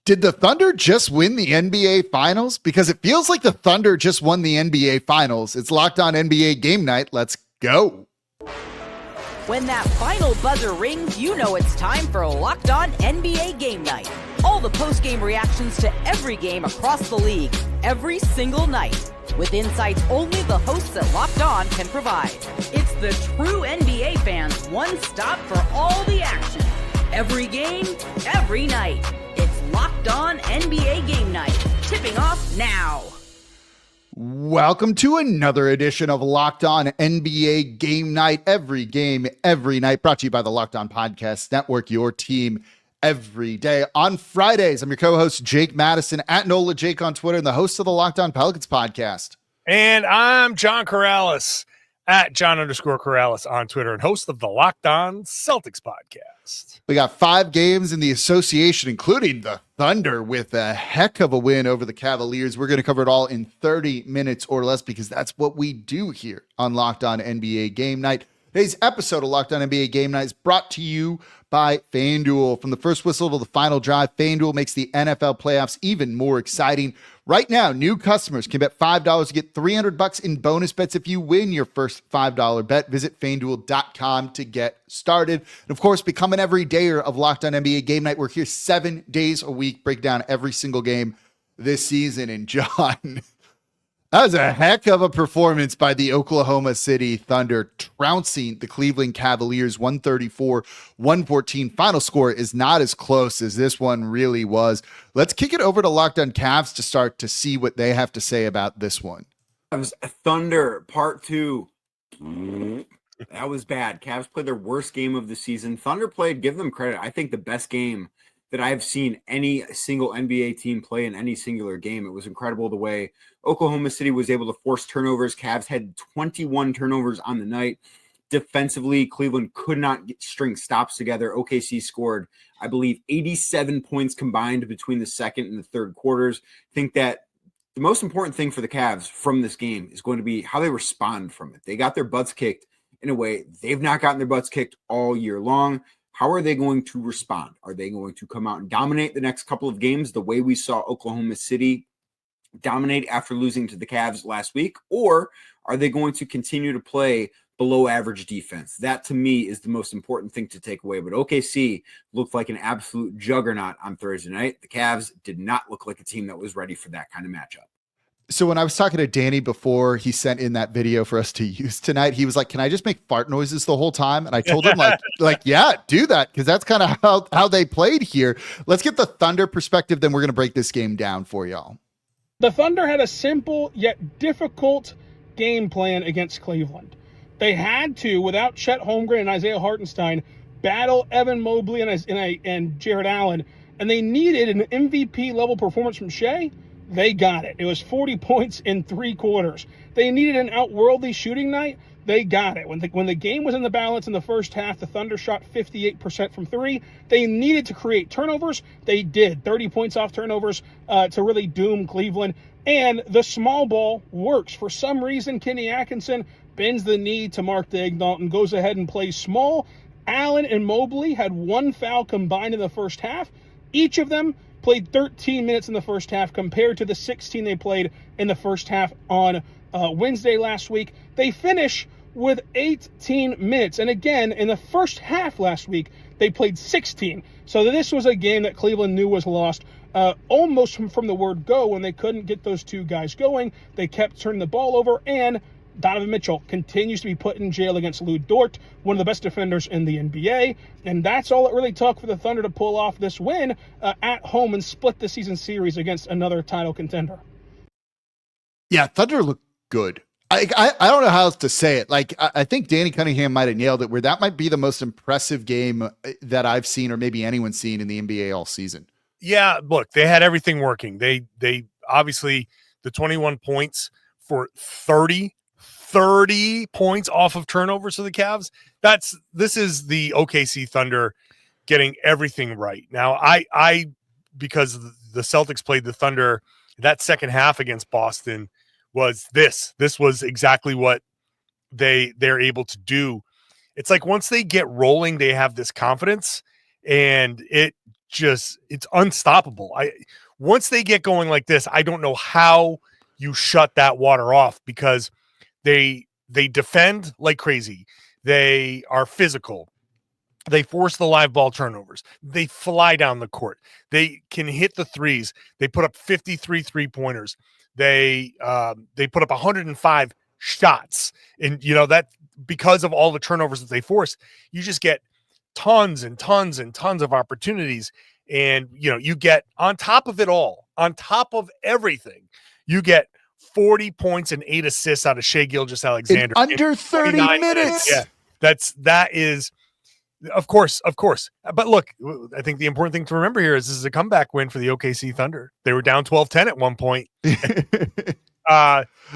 Did the Thunder just win the NBA Finals? Because it feels like the Thunder just won the NBA Finals. It's Locked On NBA Game Night. Let's go. When that final buzzer rings, you know it's time for Locked On NBA Game Night. All the post-game reactions to every game across the league, every single night, with insights only the hosts at Locked On can provide. It's the true NBA fans' one stop for all the action. Every game, every night. It's Locked On NBA Game Night, tipping off now. Welcome to another edition of Locked On NBA Game Night. Every game, every night. Brought to you by the Locked On Podcast Network, your team every day. On Fridays, I'm your co-host, Jake Madison, at NOLA Jake on Twitter, and the host of the Locked On Pelicans podcast. And I'm John Karalis, at John_Karalis on Twitter, and host of the Locked On Celtics podcast. We got 5 games in the association, including the Thunder with a heck of a win over the Cavaliers. We're going to cover it all in 30 minutes or less because that's what we do here on Locked On NBA Game Night. Today's episode of Locked On NBA Game Night is brought to you by FanDuel. From the first whistle to the final drive, FanDuel makes the NFL playoffs even more exciting. Right now, new customers can bet $5 to get $300 in bonus bets if you win your first $5 bet. Visit FanDuel.com to get started. And of course, become an everydayer of Locked On NBA Game Night. We're here 7 days a week, break down every single game this season. And John, that was a heck of a performance by the Oklahoma City Thunder, trouncing the Cleveland Cavaliers 134-114. Final score is not as close as this one really was. Let's kick it over to Locked On Cavs to start to see what they have to say about this one. Cavs Thunder Part 2. That was bad. Cavs played their worst game of the season. Thunder played, give them credit, I think the best game that I've seen any single NBA team play in any singular game. It was incredible the way Oklahoma City was able to force turnovers. Cavs had 21 turnovers on the night. Defensively, Cleveland could not string stops together. OKC scored, I believe, 87 points combined between the second and the third quarters. I think that the most important thing for the Cavs from this game is going to be how they respond from it. They got their butts kicked in a way they've not gotten their butts kicked all year long. How are they going to respond? Are they going to come out and dominate the next couple of games the way we saw Oklahoma City dominate after losing to the Cavs last week? Or are they going to continue to play below average defense? That to me is the most important thing to take away. But OKC looked like an absolute juggernaut on Thursday night. The Cavs did not look like a team that was ready for that kind of matchup. So when I was talking to Danny before he sent in that video for us to use tonight, he was like, can I just make fart noises the whole time? And I told him like, yeah, do that. Cause that's kind of how they played here. Let's get the Thunder perspective. Then we're going to break this game down for y'all. The Thunder had a simple yet difficult game plan against Cleveland. They had to, without Chet Holmgren and Isaiah Hartenstein, battle Evan Mobley and Jared Allen. And they needed an MVP level performance from Shai. They got it. It was 40 points in 3 quarters. They needed an outworldly shooting night. They got it. When the game was in the balance in the first half, the Thunder shot 58% from 3. They needed to create turnovers. They did. 30 points off turnovers to really doom Cleveland. And the small ball works. For some reason, Kenny Atkinson bends the knee to Mark Daigneault and goes ahead and plays small. Allen and Mobley had 1 foul combined in the first half. Each of them played 13 minutes in the first half compared to the 16 they played in the first half on Wednesday last week. They finish with 18 minutes. And again, in the first half last week, they played 16. So this was a game that Cleveland knew was lost almost from the word go. When they couldn't get those 2 guys going, they kept turning the ball over, and Donovan Mitchell continues to be put in jail against Lou Dort, one of the best defenders in the NBA. And that's all it really took for the Thunder to pull off this win at home and split the season series against another title contender. Yeah, Thunder looked good. I don't know how else to say it. Like, I think Danny Cunningham might have nailed it, where that might be the most impressive game that I've seen, or maybe anyone's seen in the NBA all season. Yeah, look, they had everything working. They obviously, the 21 points for 30 points off of turnovers for the Cavs. This is the OKC Thunder getting everything right. Now, I because the Celtics played the Thunder, that second half against Boston was this was exactly what they're able to do. It's like once they get rolling, they have this confidence, and it it's unstoppable. Once they get going like this, I don't know how you shut that water off, because they defend like crazy. They are physical. They force the live ball turnovers. They fly down the court. They can hit the threes. They put up 53 3-pointers. They put up 105 shots. And, that because of all the turnovers that they force, you just get tons and tons and tons of opportunities. And, you get on top of it all, on top of everything, you get 40 points and 8 assists out of Shai Gilgeous-Alexander. Under 30 minutes. Yeah. That is, of course. But look, I think the important thing to remember here is this is a comeback win for the OKC Thunder. They were down 12-10 at one point. And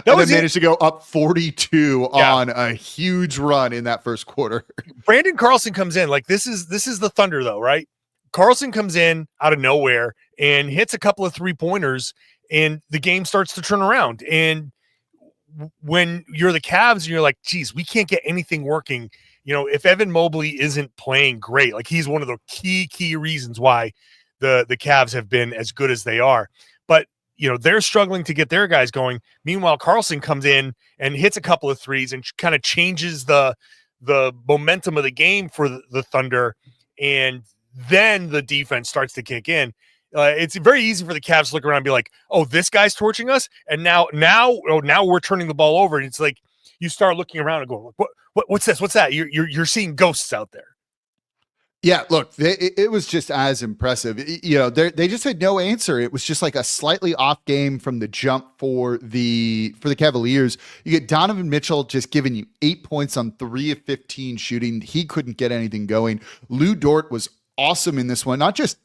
then managed to go up 42 on a huge run in that first quarter. Brandon Carlson comes in. Like, this is the Thunder, though, right? Carlson comes in out of nowhere and hits a couple of 3-pointers, and the game starts to turn around. And when you're the Cavs and you're like, geez, we can't get anything working. If Evan Mobley isn't playing great, like, he's one of the key reasons why the Cavs have been as good as they are. But, they're struggling to get their guys going. Meanwhile, Carlson comes in and hits a couple of threes and kind of changes the momentum of the game for the Thunder. And then the defense starts to kick in. It's very easy for the Cavs to look around and be like, oh, this guy's torching us. And now we're turning the ball over. And it's like, you start looking around and going, what's this? What's that? You're seeing ghosts out there. Yeah, look, it was just as impressive. They just had no answer. It was just like a slightly off game from the jump for the Cavaliers. You get Donovan Mitchell just giving you 8 points on 3 of 15 shooting. He couldn't get anything going. Lou Dort was awesome in this one, not just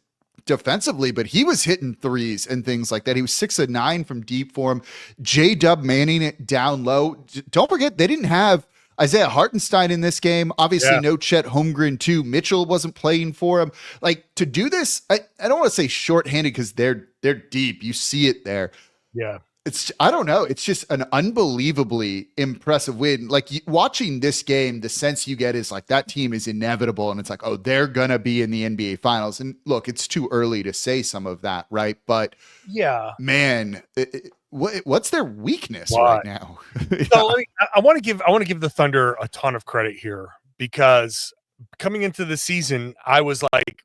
defensively, but he was hitting threes and things like that. He was 6 of 9 from deep for him. J-Dub manning it down low. Don't forget, they didn't have Isaiah Hartenstein in this game. Obviously, no Chet Holmgren too. Mitchell wasn't playing for him. Like, to do this, I don't want to say shorthanded because they're deep. You see it there. Yeah. I don't know. It's just an unbelievably impressive win. Like, watching this game, the sense you get is like that team is inevitable. And it's like, oh, they're going to be in the NBA finals. And look, it's too early to say some of that, right? But yeah, man, what's their weakness right now? So I want to give the Thunder a ton of credit here, because coming into the season, I was like,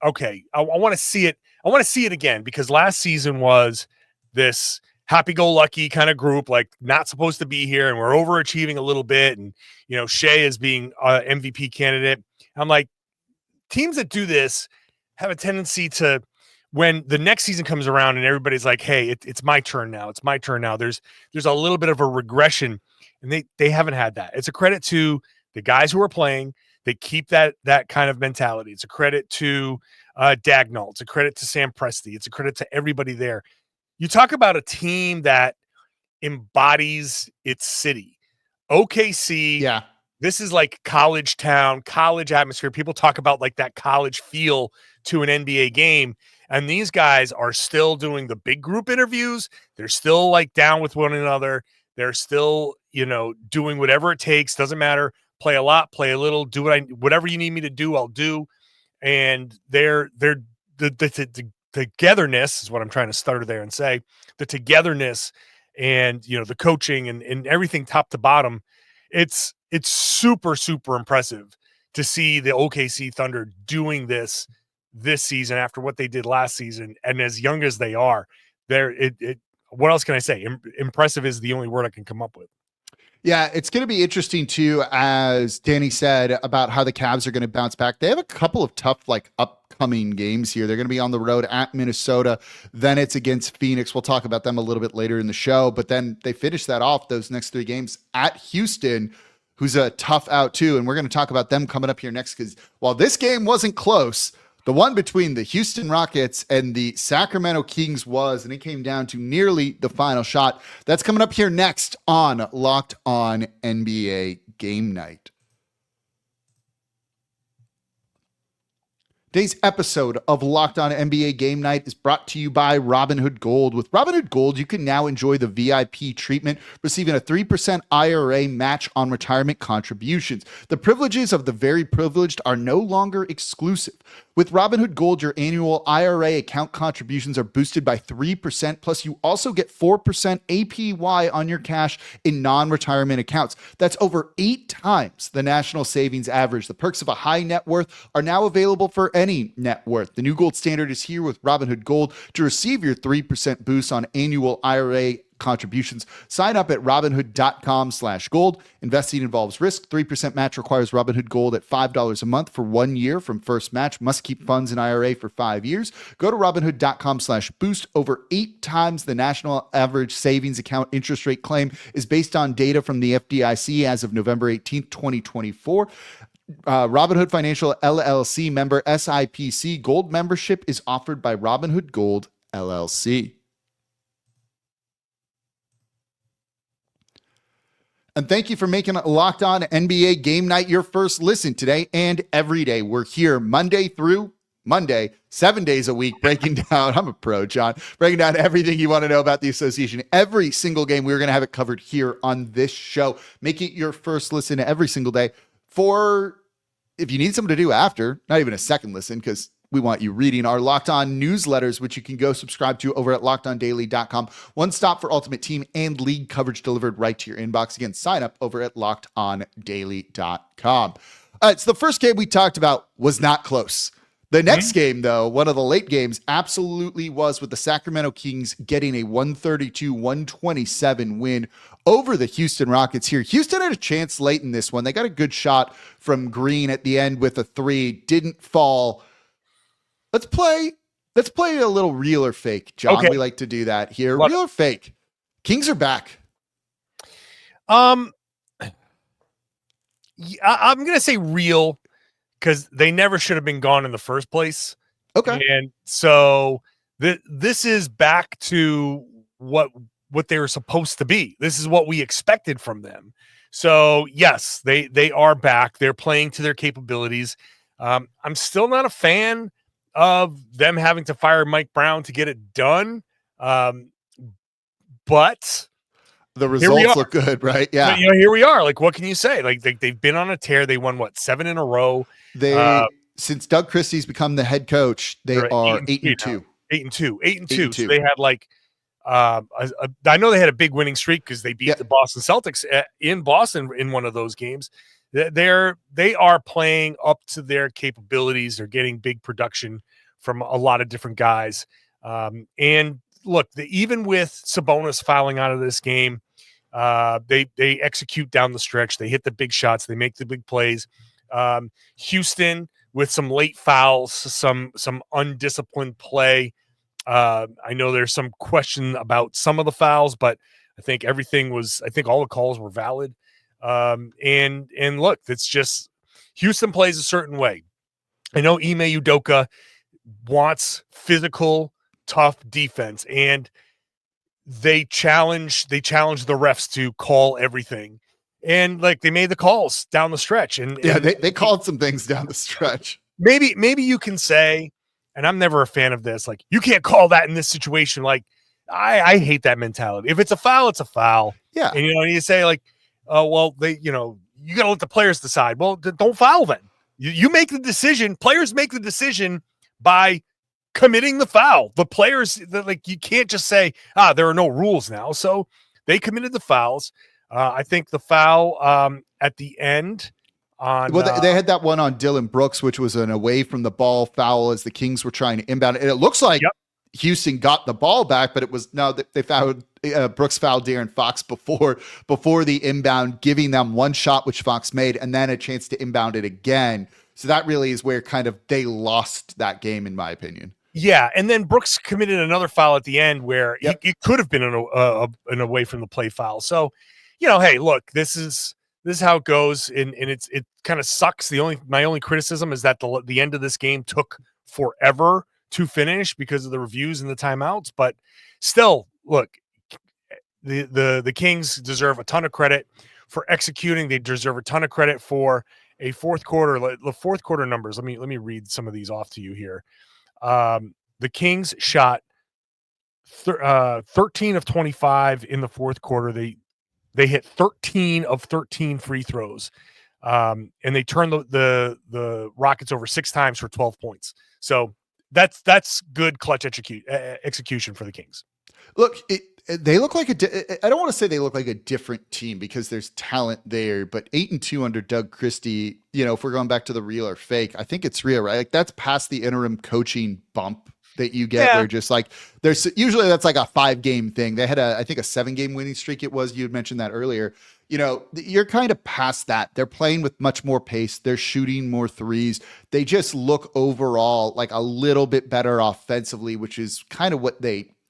okay, I want to see it. I want to see it again, because last season was this happy-go-lucky kind of group, like not supposed to be here, and we're overachieving a little bit. And, Shai is being an MVP candidate. I'm like, teams that do this have a tendency to, when the next season comes around and everybody's like, hey, it's my turn now. It's my turn now. There's a little bit of a regression, and they haven't had that. It's a credit to the guys who are playing. They keep that kind of mentality. It's a credit to Dagnall. It's a credit to Sam Presti. It's a credit to everybody there. You talk about a team that embodies its city. OKC, yeah. This is like college town, college atmosphere. People talk about like that college feel to an NBA game. And these guys are still doing the big group interviews. They're still like down with one another. They're still, doing whatever it takes. Doesn't matter. Play a lot, play a little, do whatever you need me to do, I'll do. And they're the togetherness is what I'm trying to stutter there and say. The togetherness and, the coaching and everything top to bottom. It's super, super impressive to see the OKC Thunder doing this season after what they did last season. And as young as they are, what else can I say? Impressive is the only word I can come up with. Yeah, it's going to be interesting too, as Danny said, about how the Cavs are going to bounce back. They have a couple of tough, upcoming games here. They're going to be on the road at Minnesota. Then it's against Phoenix. We'll talk about them a little bit later in the show. But then they finish that off, those next 3 games at Houston, who's a tough out too. And we're going to talk about them coming up here next, because while this game wasn't close, the one between the Houston Rockets and the Sacramento Kings was, and it came down to nearly the final shot. That's coming up here next on Locked On NBA Game Night. Today's episode of Locked On NBA Game Night is brought to you by Robinhood Gold. With Robinhood Gold, you can now enjoy the VIP treatment, receiving a 3% IRA match on retirement contributions. The privileges of the very privileged are no longer exclusive. With Robinhood Gold, your annual IRA account contributions are boosted by 3%, plus you also get 4% APY on your cash in non-retirement accounts. That's over 8 times the national savings average. The perks of a high net worth are now available for any net worth. The new gold standard is here with Robinhood Gold. To receive your 3% boost on annual IRA contributions, sign up at robinhood.com/gold. Investing involves risk. 3% match requires Robinhood Gold at $5 a month for 1 year from first match. Must keep funds in IRA for 5 years. Go to robinhood.com/boost. Over 8 times the national average savings account interest rate claim is based on data from the FDIC as of November 18th, 2024. Robinhood Financial LLC member SIPC. Gold membership is offered by Robinhood Gold LLC. And thank you for making Locked On NBA Game Night your first listen today and every day. We're here Monday through Monday, 7 days a week, breaking down, I'm a pro, John, breaking down everything you want to know about the association. Every single game, we're going to have it covered here on this show. Make it your first listen every single day. For if you need something to do after, not even a second listen, because we want you reading our Locked On newsletters, which you can go subscribe to over at lockedondaily.com. One stop for ultimate team and league coverage delivered right to your inbox. Again, sign up over at lockedondaily.com. So the first game we talked about was not close. The next game, though, one of the late games, absolutely was, with the Sacramento Kings getting a 132-127 win over the Houston Rockets here. Houston had a chance late in this one. They got a good shot from Green at the end with a three. Didn't fall. Let's play a little real or fake, John. Okay. We like to do that here. Real or fake? Kings are back. I'm going to say real, because they never should have been gone in the first place. Okay. And so this is back to what they were supposed to be. This is what we expected from them. So yes, they are back. They're playing to their capabilities. I'm still not a fan of them having to fire Mike Brown to get it done. But the results look good, right? Yeah. But, here we are. Like, what can you say? Like, they've been on a tear. They won 7 in a row. Since Doug Christie's become the head coach, they are 8-2. 8-2. So they had I know they had a big winning streak because they beat the Boston Celtics in Boston in one of those games. They are playing up to their capabilities. They're getting big production from a lot of different guys. And look, even with Sabonis fouling out of this game, they execute down the stretch. They hit the big shots. They make the big plays. Houston with some late fouls, some undisciplined play. I know there's some question about some of the fouls, but I think all the calls were valid. And look, it's just Houston plays a certain way. I know Ime Udoka wants physical, tough defense, and they challenge the refs to call everything. And they made the calls down the stretch. And they called some things down the stretch. Maybe you can say, and I'm never a fan of this, you can't call that in this situation. I hate that mentality. If it's a foul, it's a foul. Yeah. And you say well, you got to let the players decide. Well, don't foul then. You make the decision. Players make the decision by committing the foul. The players, you can't just say, there are no rules now. So they committed the fouls. I think the foul at the end on. Well, they had that one on Dylan Brooks, which was an away from the ball foul as the Kings were trying to inbound. And it looks like Houston got the ball back, but it was they fouled Brooks fouled De'Aaron Fox before the inbound, giving them one shot, which Fox made, and then a chance to inbound it again. So that really is where kind of they lost that game, in my opinion. Yeah, and then Brooks committed another foul at the end where it could have been an away from the play foul. So, hey, look, this is how it goes, and it kind of sucks. My only criticism is that the end of this game took forever to finish because of the reviews and the timeouts. But still, look, the Kings deserve a ton of credit for executing. They deserve a ton of credit for a fourth quarter. The fourth quarter numbers. Let me read some of these off to you here. The Kings shot 13 of 25 in the fourth quarter. They hit 13 of 13 free throws. and they turned the Rockets over 6 times for 12 points. So that's good clutch execution for the Kings. Look, they look like I don't want to say they look like a different team because there's talent there, but 8-2 under Doug Christie, if we're going back to the real or fake, I think it's real, right? Like that's past the interim coaching bump that you get where just like there's usually that's like a 5-game thing. They had I think a 7-game winning streak. It was, you had mentioned that earlier. You're kind of past that. They're playing with much more pace. They're shooting more threes. They just look overall like a little bit better offensively, which is kind of what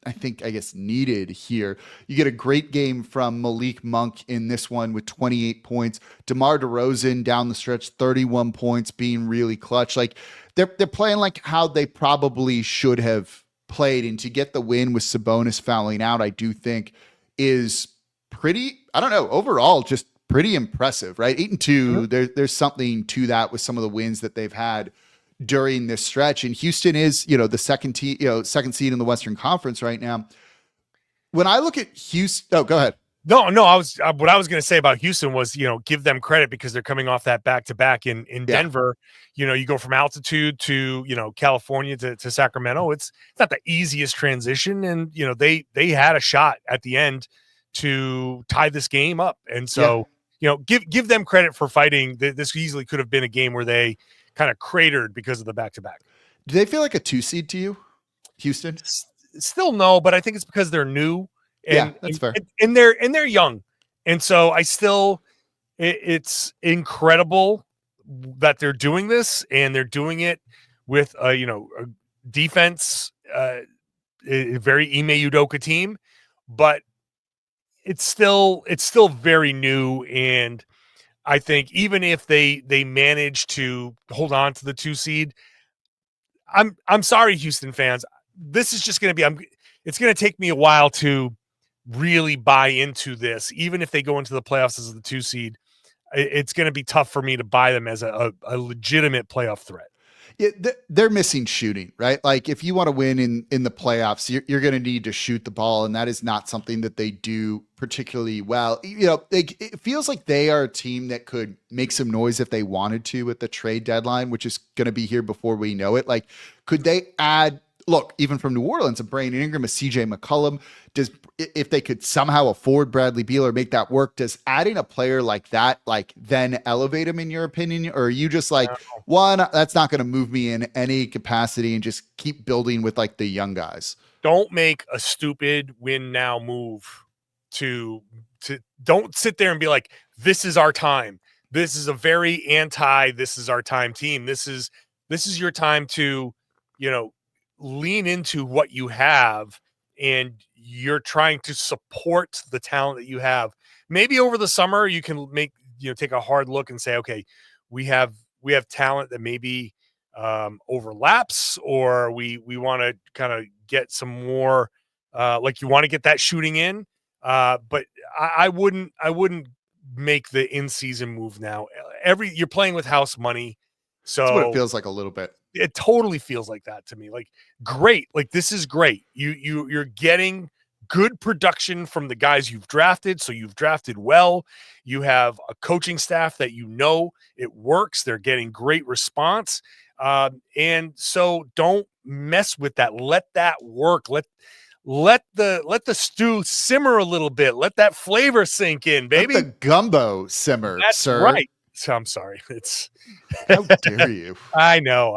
I guess needed here. You get a great game from Malik Monk in this one with 28 points. DeMar DeRozan down the stretch, 31 points, being really clutch. Like they're playing like how they probably should have played. And to get the win with Sabonis fouling out, I do think is pretty, I don't know, overall just pretty impressive, right? 8-2. There's something to that with some of the wins that they've had during this stretch. And Houston is, the second seed in the Western Conference right now. When I look at Houston, go ahead. No, what I was going to say about Houston was, give them credit because they're coming off that back-to-back in Denver. You go from altitude to, California to Sacramento. It's not the easiest transition. And, they had a shot at the end to tie this game up. And so, give them credit for fighting. This easily could have been a game where they kind of cratered because of the back-to-back. Do they feel like a 2 seed to you, Houston? Still no, but I think it's because they're new. And, that's fair. And they're young. And so it's incredible that they're doing this, and they're doing it with a defense, a very Ime Udoka team, but it's still very new. And I think even if they manage to hold on to the 2 seed, I'm sorry, Houston fans. This is just going to be, it's going to take me a while to really buy into this. Even if they go into the playoffs as the 2 seed, it's going to be tough for me to buy them as a legitimate playoff threat. Yeah, they're missing shooting, right? Like if you want to win in the playoffs, you're going to need to shoot the ball. And that is not something that they do particularly well. It feels like they are a team that could make some noise if they wanted to at the trade deadline, which is going to be here before we know it. Like, could they add, look, even from New Orleans, a Brandon Ingram, a CJ McCollum, if they could somehow afford Bradley Beal or make that work, does adding a player like that, then elevate him in your opinion? Or are you just like, one, that's not going to move me in any capacity and just keep building with the young guys? Don't make a stupid win now move to don't sit there and be like, this is our time. This is a very this is our time team. This is your time to, lean into what you have, and you're trying to support the talent that you have. Maybe over the summer you can take a hard look and say, okay, we have talent that maybe overlaps, or we want to kind of get some more, you want to get that shooting in. But I wouldn't make the in-season move now. You're playing with house money. So that's what it feels like a little bit. It totally feels like that to me. Great. This is great. You're getting good production from the guys you've drafted. So you've drafted well. You have a coaching staff that it works. They're getting great response. And so don't mess with that. Let that work. Let the stew simmer a little bit. Let that flavor sink in, baby. Let the gumbo simmer, That's sir. Right. So I'm sorry. How dare you? I know.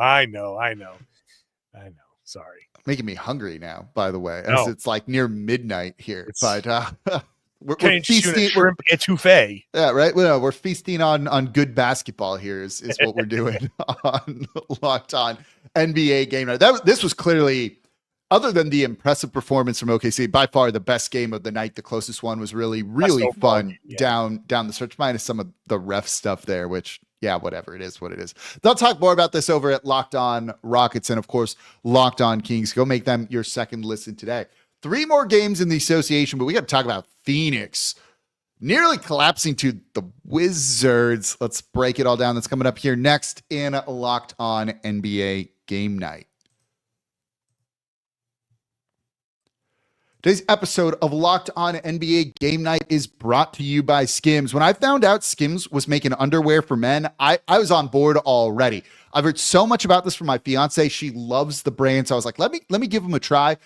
Sorry. Making me hungry now, by the way, as it's near midnight here. But we're feasting shrimp etouffee. Yeah, right. Well, we're feasting on good basketball here is what we're doing on Locked On NBA Game Night. This was clearly, other than the impressive performance from OKC, by far the best game of the night. The closest one was really fun down the stretch, minus some of the ref stuff there, which, yeah, whatever. It is what it is. They'll talk more about this over at Locked On Rockets and, of course, Locked On Kings. Go make them your second listen today. 3 more games in the association, but we got to talk about Phoenix nearly collapsing to the Wizards. Let's break it all down. That's coming up here next in Locked On NBA Game Night. Today's episode of Locked On NBA Game Night is brought to you by Skims. When I found out Skims was making underwear for men, I was on board already. I've heard so much about this from my fiance. She loves the brand. So I was like, let me give them a try.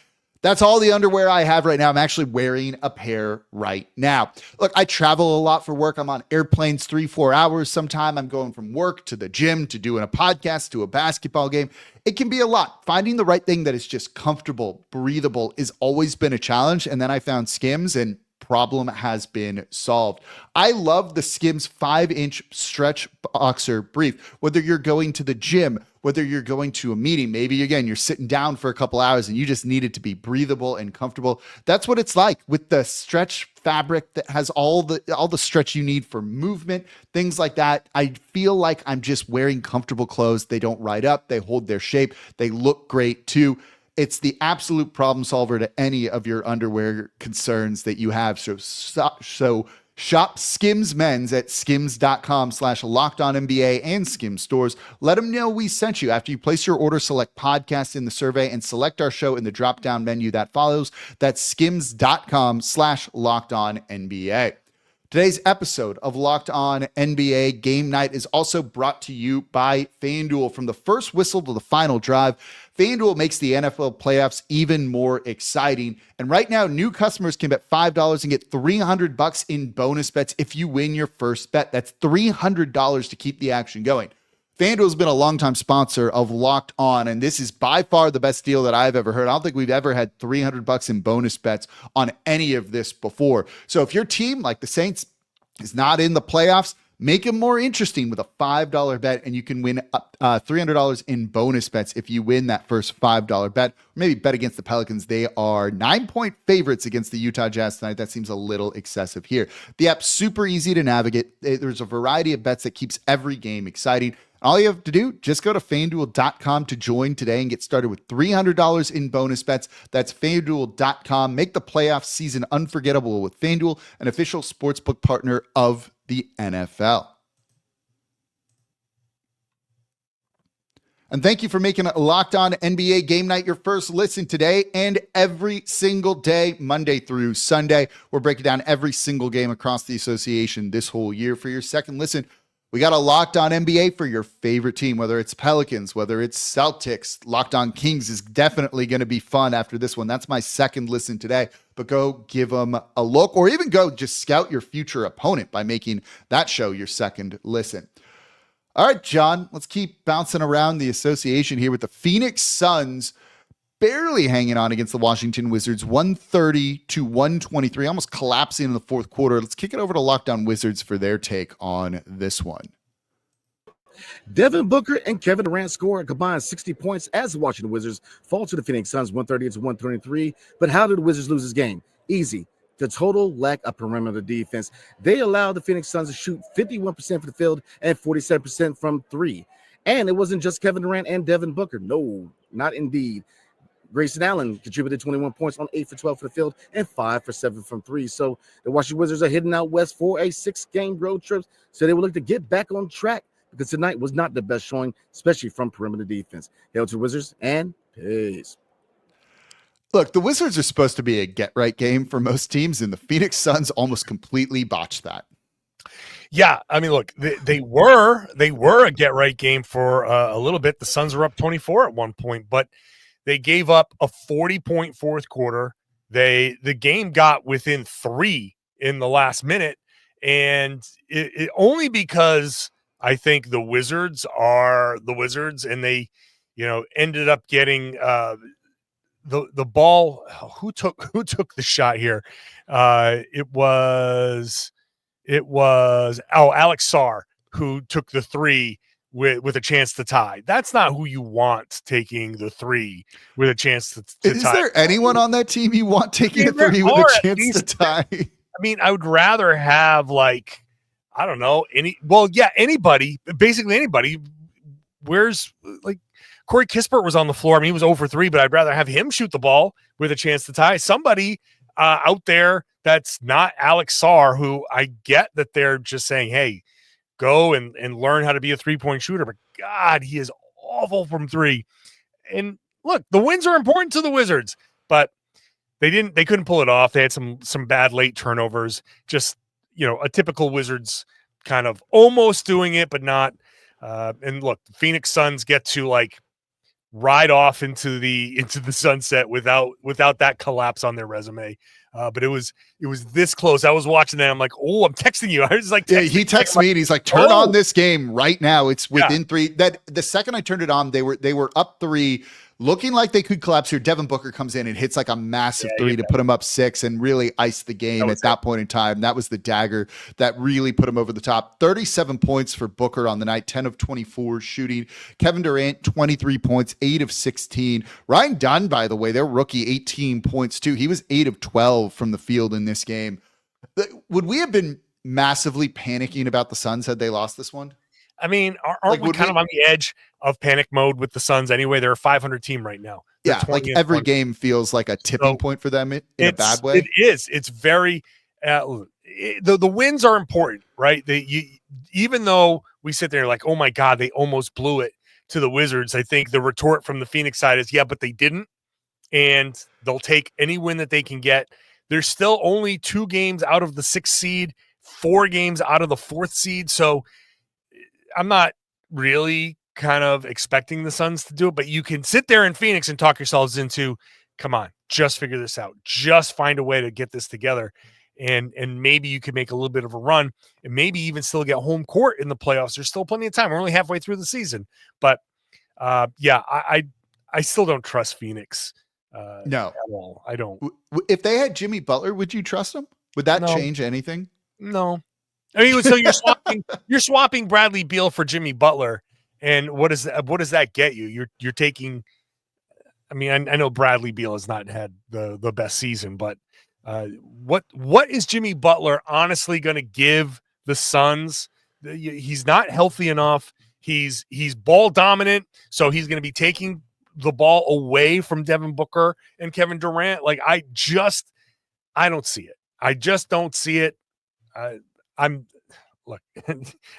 That's all the underwear I have right now. I'm actually wearing a pair right now. Look, I travel a lot for work. I'm on airplanes 3-4 hours. Sometime I'm going from work to the gym to doing a podcast to a basketball game. It can be a lot. Finding the right thing that is just comfortable, breathable has always been a challenge. And then I found Skims and problem has been solved. I love the Skims 5-inch stretch boxer brief. Whether you're going to the gym, whether you're going to a meeting, maybe again, you're sitting down for a couple hours and you just need it to be breathable and comfortable. That's what it's like with the stretch fabric that has all the stretch you need for movement, things like that. I feel like I'm just wearing comfortable clothes. They don't ride up, they hold their shape, they look great too. It's the absolute problem solver to any of your underwear concerns that you have. So shop Skims Men's at skims.com/lockedonnba and Skims stores. Let them know we sent you. After you place your order, select podcast in the survey and select our show in the drop-down menu that follows. That's skims.com/lockedonnba. Today's episode of Locked On NBA Game Night is also brought to you by FanDuel. From the first whistle to the final drive, FanDuel makes the NFL playoffs even more exciting. And right now, new customers can bet $5 and get $300 in bonus bets if you win your first bet. That's $300 to keep the action going. FanDuel has been a longtime sponsor of Locked On, and this is by far the best deal that I've ever heard. I don't think we've ever had $300 in bonus bets on any of this before. So if your team, like the Saints, is not in the playoffs, make it more interesting with a $5 bet, and you can win $300 in bonus bets if you win that first $5 bet. Or maybe bet against the Pelicans. They are 9-point favorites against the Utah Jazz tonight. That seems a little excessive here. The app's super easy to navigate. There's a variety of bets that keeps every game exciting. All you have to do, just go to FanDuel.com to join today and get started with $300 in bonus bets. That's FanDuel.com. Make the playoff season unforgettable with FanDuel, an official sportsbook partner of the NFL. And thank you for making a Locked On NBA Game Night your first listen today and every single day, Monday through Sunday. We're breaking down every single game across the association this whole year. For your second listen, we got a Locked On NBA for your favorite team, whether it's Pelicans, whether it's Celtics. Locked On Kings is definitely going to be fun after this one. That's my second listen today, but go give them a look, or even go just scout your future opponent by making that show your second listen. All right, John, let's keep bouncing around the association here with the Phoenix Suns barely hanging on against the Washington Wizards, 130-123, almost collapsing in the fourth quarter. Let's kick it over to Locked On Wizards for their take on this one. Devin Booker and Kevin Durant score a combined 60 points as the Washington Wizards fall to the Phoenix Suns 130-123. But how did the Wizards lose this game? Easy. The total lack of perimeter defense. They allowed the Phoenix Suns to shoot 51% from the field and 47% from three. And it wasn't just Kevin Durant and Devin Booker. No, not indeed. Grayson Allen contributed 21 points on 8 for 12 for the field and 5 for 7 from 3. So the Washington Wizards are heading out west for a 6-game road trip. So they will look to get back on track because tonight was not the best showing, especially from perimeter defense. Hail to the Wizards and peace. Look, the Wizards are supposed to be a get-right game for most teams, and the Phoenix Suns almost completely botched that. Yeah, I mean, look, they were a get-right game for a little bit. The Suns were up 24 at one point, but they gave up a 40-point fourth quarter. The game got within 3 in the last minute, and it only because I think the Wizards are the Wizards, and they, ended up getting the ball. Who took the shot here? It was Alex Sarr who took the 3 with a chance to tie. That's not who you want taking the 3 with a chance to tie. Is there anyone on that team you want taking a 3 with a chance to tie? I mean, I would rather have anybody, basically anybody. Where's Corey Kispert was on the floor. I mean, he was 0 for 3, but I'd rather have him shoot the ball with a chance to tie. Somebody out there that's not Alex Sarr, who I get that they're just saying, hey, go and learn how to be a 3-point shooter. But God, he is awful from 3. And look, the wins are important to the Wizards, but They couldn't pull it off. They had some bad late turnovers. Just, a typical Wizards kind of almost doing it, but not. And look, the Phoenix Suns get to like ride off into the sunset without that collapse on their resume. But it was this close. I was watching that. I'm like, oh, I'm texting you. I was like, he texts me and he's like, turn on this game right now. It's within 3. That the second I turned it on, they were up 3, looking like they could collapse here. Devin Booker comes in and hits like a massive 3 to put them up 6 and really ice the game at that point in time. That was the dagger that really put him over the top. 37 points for Booker on the night, 10 of 24 shooting. Kevin Durant, 23 points, 8 of 16. Ryan Dunn, by the way, their rookie, 18 points too. He was 8 of 12 from the field in this game. Would we have been massively panicking about the Suns had they lost this one? I mean, aren't we kind of on the edge of panic mode with the Suns anyway? They're a 500 team right now. Yeah, like every game feels like a tipping point for them in a bad way. It is. It's very the wins are important, right? Even though we sit there like, oh my God, they almost blew it to the Wizards. I think the retort from the Phoenix side is, yeah, but they didn't, and they'll take any win that they can get. There's still only 2 games out of the 6th seed, 4 games out of the 4th seed, so I'm not really kind of expecting the Suns to do it, but you can sit there in Phoenix and talk yourselves into, come on, just figure this out. Just find a way to get this together. And maybe you could make a little bit of a run and maybe even still get home court in the playoffs. There's still plenty of time. We're only halfway through the season. But I still don't trust Phoenix. No. At all. I don't. If they had Jimmy Butler, would you trust them? Would that change anything? No. I mean, so you're swapping Bradley Beal for Jimmy Butler, and what does that get you? You're taking. I mean, I know Bradley Beal has not had the best season, but what is Jimmy Butler honestly going to give the Suns? He's not healthy enough. He's ball dominant, so he's going to be taking the ball away from Devin Booker and Kevin Durant. Like I don't see it. I just don't see it. Look,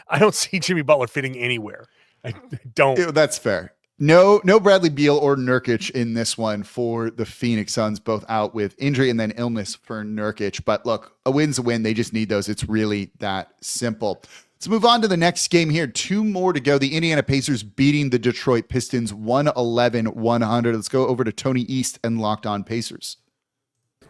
I don't see Jimmy Butler fitting anywhere. I don't. That's fair. No Bradley Beal or Nurkic in this one for the Phoenix Suns, both out with injury and then illness for Nurkic. But look, a win's a win. They just need those. It's really that simple. Let's move on to the next game here. 2 more to go. The Indiana Pacers beating the Detroit Pistons 111-100. Let's go over to Tony East and Locked On Pacers.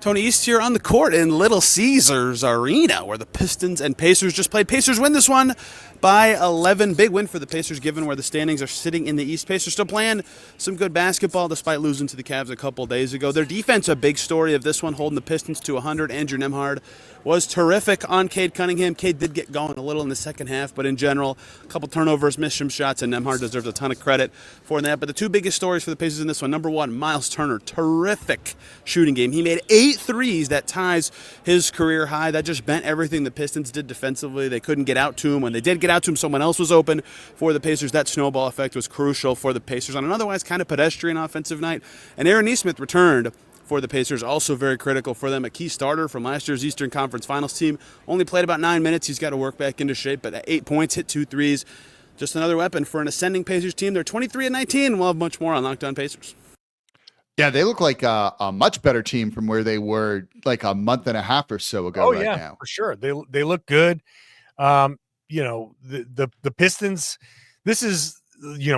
Tony East here on the court in Little Caesars Arena, where the Pistons and Pacers just played. Pacers win this one by 11. Big win for the Pacers, given where the standings are sitting in the East. Pacers still playing some good basketball, despite losing to the Cavs a couple days ago. Their defense, a big story of this one, holding the Pistons to 100. Andrew Nembhard was terrific on Cade Cunningham. Cade did get going a little in the second half, but in general, a couple turnovers, missed some shots, and Nembhard deserves a ton of credit for that. But the 2 biggest stories for the Pacers in this one, number 1, Miles Turner, terrific shooting game. He made 8 threes. That ties his career high. That just bent everything the Pistons did defensively. They couldn't get out to him. When they did get out to him, someone else was open for the Pacers. That snowball effect was crucial for the Pacers on an otherwise kind of pedestrian offensive night. And Aaron Nesmith returned for the Pacers, also very critical for them. A key starter from last year's Eastern Conference Finals team. Only played about 9 minutes. He's got to work back into shape, but at 8 points, hit 2 threes. Just another weapon for an ascending Pacers team. They're 23-19. We'll have much more on Locked On Pacers. Yeah, they look like a much better team from where they were like a month and a half or so ago now. For sure. They look good. The Pistons, this is,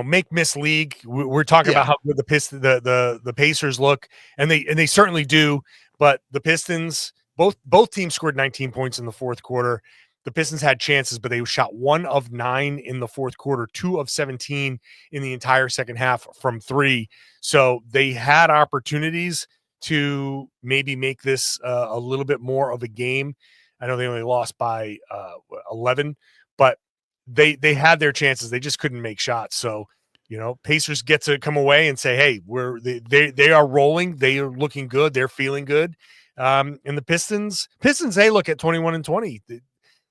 make miss league. We're talking about how good the Pacers look, and they certainly do, but the Pistons, both teams scored 19 points in the fourth quarter. The Pistons had chances, but they shot 1 of 9 in the fourth quarter, 2 of 17 in the entire second half from 3. So they had opportunities to maybe make this a little bit more of a game. I know they only lost by 11, but they had their chances. They just couldn't make shots. So, Pacers get to come away and say, hey, they are rolling. They are looking good. They're feeling good. And the Pistons, they look at 21-20.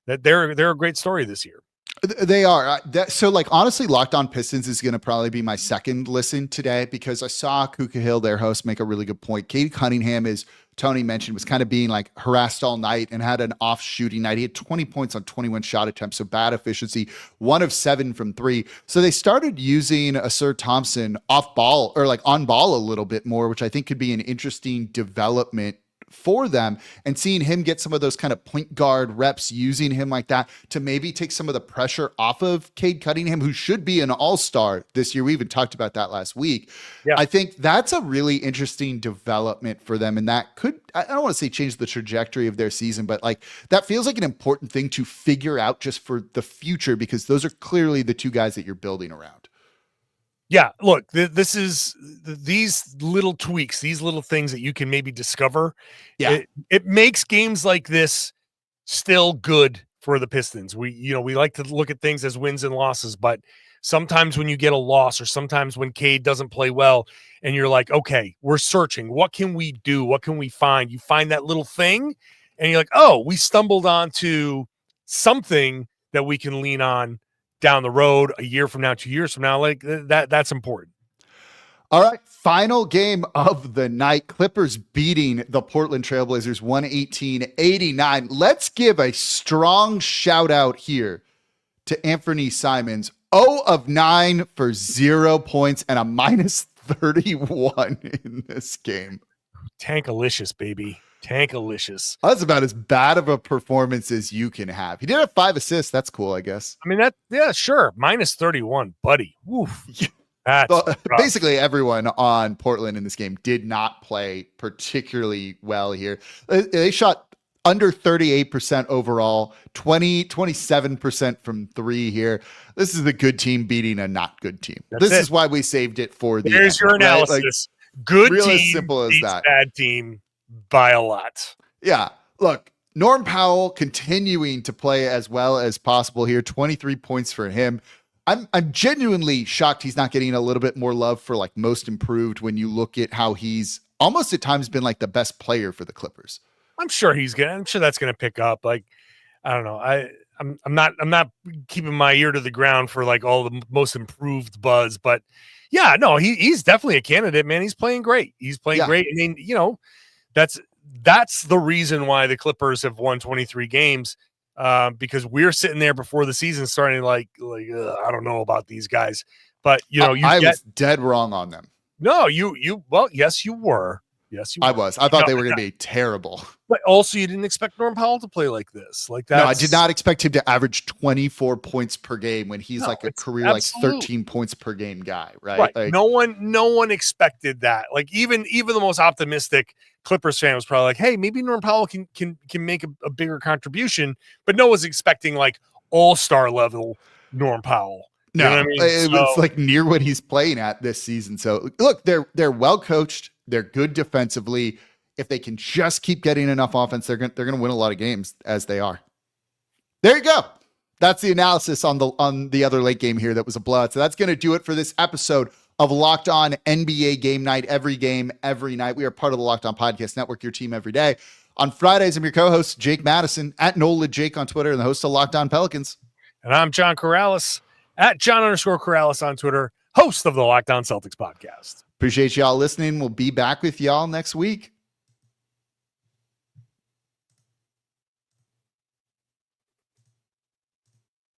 That they're a great story this year. They are. So, like, honestly, Locked On Pistons is going to probably be my second listen today because I saw Kuka Hill, their host, make a really good point. Cade Cunningham, as Tony mentioned, was kind of being like harassed all night and had an off shooting night. He had 20 points on 21 shot attempts, so bad efficiency, 1 of 7 from 3. So they started using Asir Thompson off ball or like on ball a little bit more, which I think could be an interesting development for them, and seeing him get some of those kind of point guard reps, using him like that to maybe take some of the pressure off of Cade Cunningham, who should be an all-star this year. We even talked about that last week. Yeah. I think that's a really interesting development for them. And that could, I don't want to say change the trajectory of their season, but like that feels like an important thing to figure out just for the future, because those are clearly the two guys that you're building around. Yeah, look, this is these little tweaks, these little things that you can maybe discover. Yeah. It makes games like this still good for the Pistons. We like to look at things as wins and losses, but sometimes when you get a loss or sometimes when Cade doesn't play well and you're like, okay, we're searching. What can we do? What can we find? You find that little thing and you're like, oh, we stumbled onto something that we can lean on down the road a year from now, 2 years from now. Like that's important. All right, final game of the night. Clippers beating the Portland Trailblazers 118-89. Let's give a strong shout out here to Anthony Simons. 0 of 9 for 0 points and a minus 31 in this game. Tankalicious, baby. Tankalicious. That's about as bad of a performance as you can have. He did have 5 assists. That's cool, I guess. I mean, yeah, sure. Minus 31, buddy. Woof. That's basically everyone on Portland in this game did not play particularly well here. They shot under 38% overall, 27% from 3 here. This is the good team beating a not good team. This is why we saved it for the There's your analysis. Right? Like, good real team as simple as that. Bad team by a lot. Yeah. Look, Norm Powell continuing to play as well as possible here. 23 points for him. I'm genuinely shocked he's not getting a little bit more love for like most improved when you look at how he's almost at times been like the best player for the Clippers. I'm sure that's gonna pick up. Like, I don't know. I'm not keeping my ear to the ground for like all the most improved buzz, but yeah, no, he's definitely a candidate, man. He's playing great. He's playing great. I mean, that's the reason why the Clippers have won 23 games. Because we're sitting there before the season starting, like I don't know about these guys, but I was dead wrong on them. No, well, yes, you were. Yes, you were. I was. I thought they were going to be terrible. But also, you didn't expect Norm Powell to play like this. Like that. No, I did not expect him to average 24 points per game when he's like a career like 13 points per game guy, right? Like, no one expected that. Like even the most optimistic Clippers fan was probably like, hey, maybe Norm Powell can make a bigger contribution, but no one's expecting like all-star level Norm Powell. No, what I mean? It was like near what he's playing at this season. So look, they're well coached. They're good defensively. If they can just keep getting enough offense, they're going to win a lot of games as they are. There you go. That's the analysis on the other late game here that was a blowout. So that's going to do it for this episode of Locked On NBA Game Night. Every game, every night. We are part of the Locked On Podcast Network, your team every day. On Fridays, I'm your co-host, Jake Madison, at NoLaJake on Twitter, and the host of Locked On Pelicans. And I'm John Karalis, at John_Karalis on Twitter, host of the Locked On Celtics podcast. Appreciate y'all listening. We'll be back with y'all next week.